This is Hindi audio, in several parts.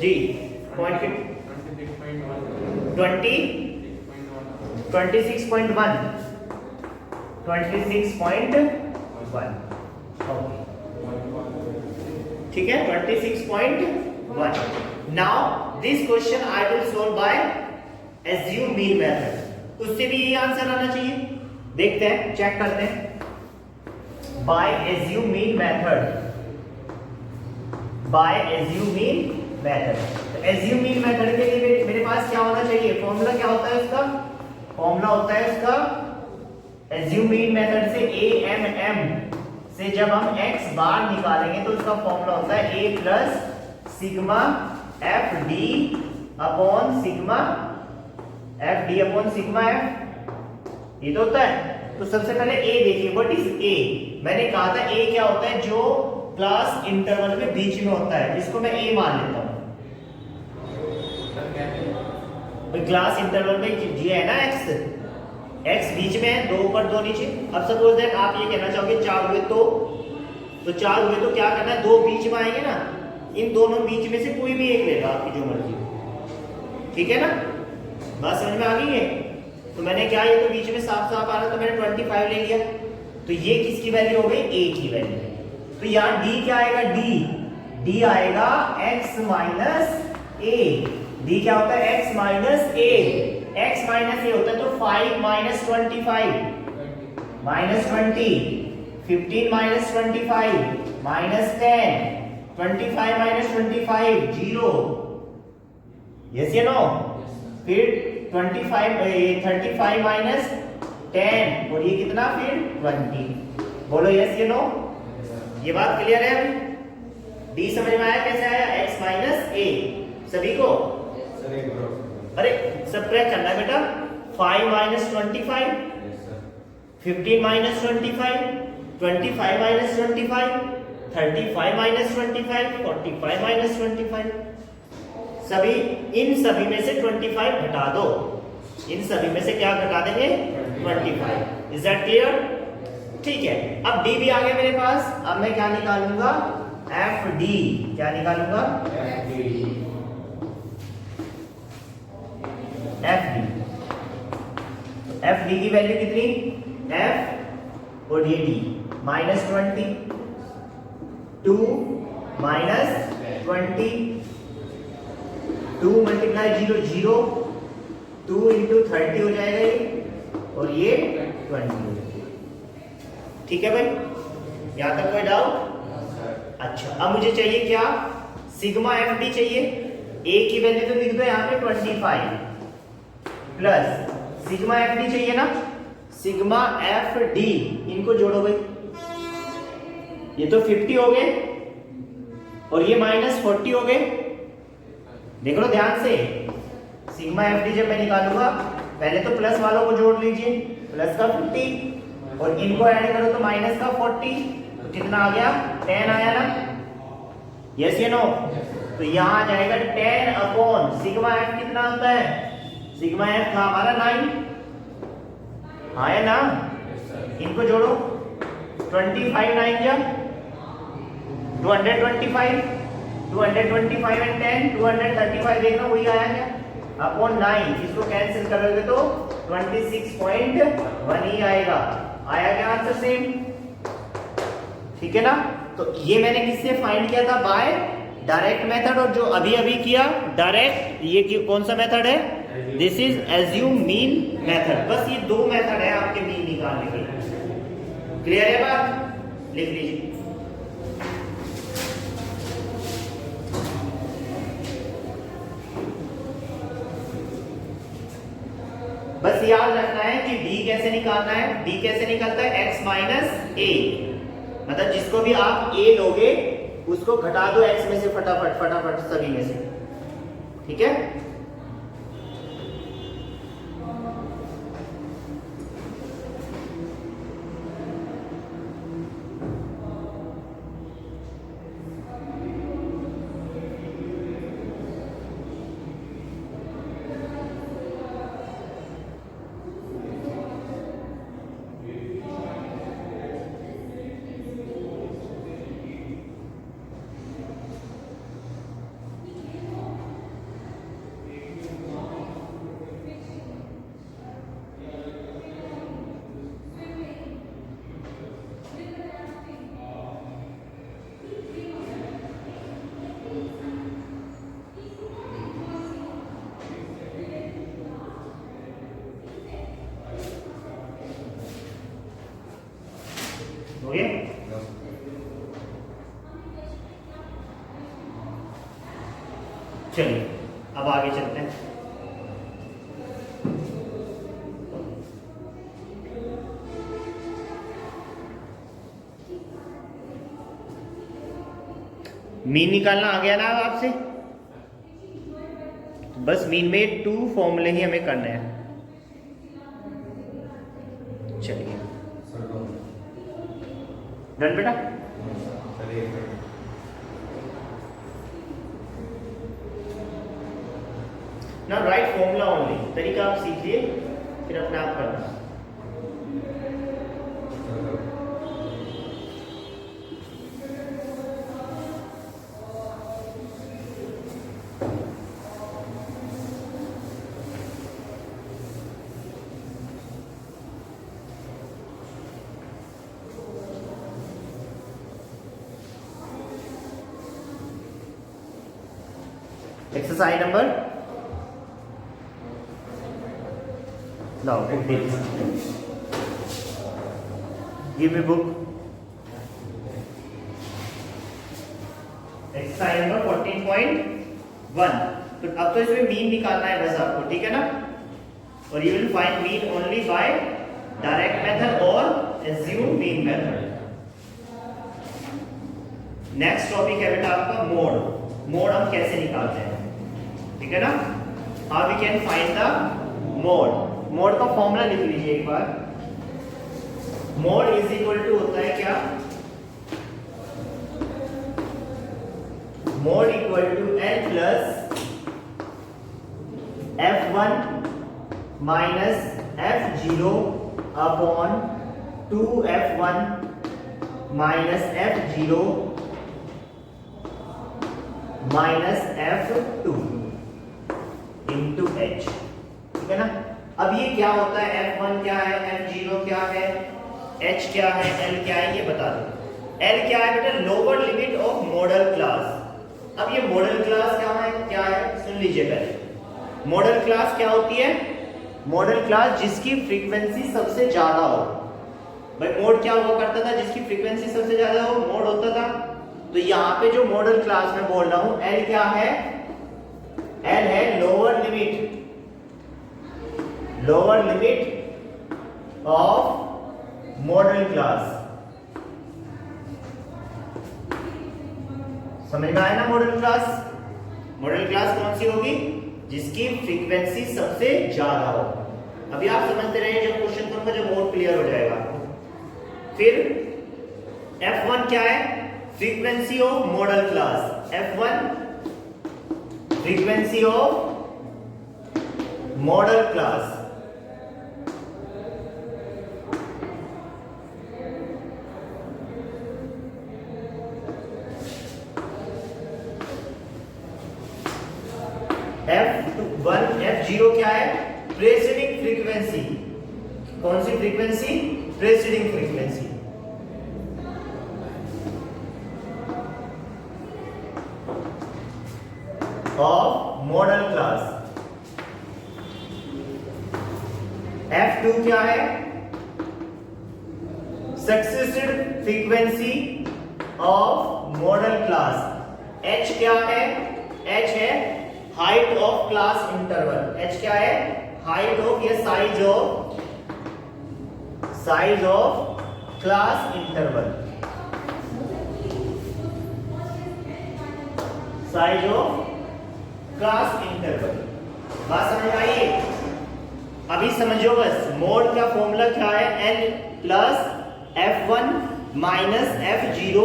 जी पॉइंट 26.1 ओके ठीक है 26.1। Now this question I will solve by assume mean method. उससे भी ये आंसर आना चाहिए। देखते हैं, चेक करते हैं। By assume mean method, by assume mean method. तो एज्यूम मीन मेथड के लिए मेरे पास क्या होना चाहिए? फॉर्मूला क्या होता है उसका? फॉर्मूला होता है उसका एज्यूम मीन मेथड से AMM से जब हम x बार निकालेंगे तो उसका फॉर्मूला होता है A plus sigma FD upon sigma FD upon sigma F। ये तो होता है। तो सबसे पहले A देखिए, व्हाट इज A? मैंने कहा था A क्या होता है? जो क्लास इंटरवल में बीच में होता है, इसको मैं A मान लेता हूं। क्लास इंटरवल में ये है ना x बीच में है, 2 ऊपर 2 नीचे। अब सपोज दैट आप ये कहना चाहोगे 4 हुए तो 4 हुए तो क्या करना है? 2 बीच में आएंगे ना, इन दोनों बीच में से कोई भी एक लेगा, आपकी जो मर्जी हो। ठीक है ना, बात समझ में आ गई है? तो मैंने क्या, ये तो बीच में साफ साफ आ रहा, तो मैंने 25 ले लिया। तो ये किसकी वैल्यू हो गई? A की वैल्यू। तो यहाँ D क्या आएगा? D आएगा x माइनस A। D क्या होता है? x minus A। x minus A होता है तो 5 minus 25 minus 20, 15 minus 25 minus 10, 25 minus 25 0। Yes या नो? फिर 35 माइनस 10 और ये कितना? फिर 20। बोलो यस या नो? ये बात क्लियर है अभी? D समझ में आया कैसे आया? x माइनस A सभी को। अरे सबट्रैक्ट करना है बेटा। 5 minus 25, 15 minus 25, 25 minus 25, 35 minus 25, 45 minus 25। सभी, इन सभी में से 25 घटा दो। इन सभी में से क्या घटा देंगे? 25। Is that clear? ठीक है। अब D भी आ गया मेरे पास। अब मैं क्या निकालूंगा? FD। क्या निकालूंगा? FD। FD की वैल्यू कितनी? F और ये D minus 20, 2 minus 20, 2 multiply 0 0, 2 into 30 हो जाएगा ये, और ये 20 हो जाएगा। ठीक है भाई, यहां तक कोई डाउट? अच्छा, अब मुझे चाहिए क्या? सिग्मा FD चाहिए। A की वैल्यू तो लिख दो यहाँ पे 25 प्लस सिग्मा FD चाहिए ना, सिग्मा FD। इनको जोड़ो भाई, ये तो 50 हो गए और ये माइनस 40 हो गए। देख लो ध्यान से, सिग्मा FD जब मैं निकालूंगा पहले तो प्लस वालों को जोड़ लीजिए, प्लस का 50 और इनको ऐड करो तो माइनस का 40। तो कितना आ गया? 10 आया ना? यस या नो? तो यहां आ जाएगा 10 अपॉन सिग्मा F कितना होता है? सिग्मा F था हमारा 9। आया ना? इनको जोड़ो, 25 9 जा 225, 225 एंड 10 235 देखना, वही आया क्या? अपॉन 9। इसको कैंसिल करोगे तो 26.1 ही आएगा। आया क्या आंसर? सेम। ठीक है ना? तो ये मैंने किससे फाइंड किया था? By direct method. और जो अभी अभी किया डायरेक्ट, ये कौन सा मेथड है? This is assume mean method. बस ये 2 मेथड है आपके मीन निकालने के। क्लियर है बात? लिख लीजिए। बस याद रखना है कि D कैसे निकालना है। D कैसे निकलता है? x minus A। मतलब जिसको भी आप A लोगे उसको घटा दो x में से फटाफट फटाफट सभी में से। ठीक है? चलिए अब आगे चलते हैं। मीन निकालना आ गया ना आपसे? बस मीन में 2 फॉर्मूले ही हमें करने हैं। चलिए डन बेटा। ना राइट फॉर्मूला ओनली, तरीका आप सीखिए फिर अपने आप करना। Exercise number now book this. Give me book. Exercise number 14.1. तो अब तो इसमें मीन निकालना है बस आपको, ठीक है ना? और you will find mean only by direct method or assume mean method. Next topic है बेटा आपका मोड। मोड हम कैसे निकालते हैं, ठीक है ना? How we can find the mode. Mode का फॉर्मूला लिख लीजिए एक बार। मोड इज इक्वल टू होता है क्या? Mode equal to L plus F1 minus F0 upon 2F1 minus F0 minus F2 into H, ठीक है ना? अब ये क्या होता है? F1 क्या है, F0 क्या है, H क्या है, L क्या है, ये बता दो। L क्या है बेटा? Lower limit of modal class. अब ये मॉडल क्लास क्या है सुन लीजिए पहले। मॉडल क्लास क्या होती है? मॉडल क्लास जिसकी फ्रीक्वेंसी सबसे ज्यादा हो। भाई मोड क्या हुआ करता था? जिसकी फ्रीक्वेंसी सबसे ज्यादा हो मोड होता था। तो यहाँ पे जो मॉडल क्लास में बोल रहा हूं L क्या है? L है lower limit of modal class. समझ में आया ना? मॉडल क्लास कौन सी होगी? जिसकी फ्रीक्वेंसी सबसे ज्यादा हो। अभी आप समझते रहिए, जब क्वेश्चन करूंगा जब मोड क्लियर हो जाएगा आपको। फिर F1 क्या है? Frequency of modal class. F1 frequency of modal class. F1 F0 क्या है? Preceding frequency. कौन सी frequency? Preceding frequency. Of modal class. F2 क्या है? Successive frequency of modal class. H क्या है? H है height of class interval. H क्या है? हाइट ऑफ या size of class interval. Size of class interval. बात समझ में आई? अभी समझो बस। मोड का फॉर्मूला क्या है? L plus F1 minus F0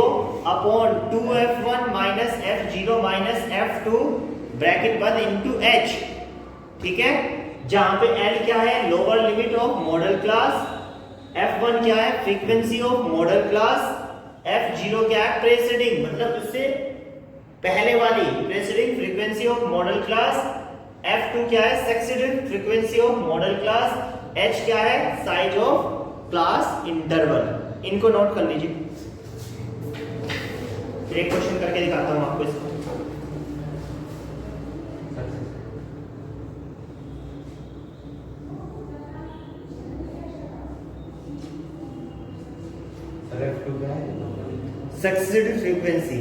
upon 2F1 minus F0 minus F2 bracket बंद इंटू H, ठीक है? जहां पे L क्या है? Lower limit of modal class. F1 क्या है? Frequency of modal class. F0 क्या है? प्रेसीडिंग, मतलब उससे पहले वाली preceding frequency of modal class. F2 क्या है? Succeeding frequency of modal class. H क्या है? Size of class interval. इनको नोट कर लीजिए। एक क्वेश्चन करके दिखाता हूं आपको इसको। Succeeding frequency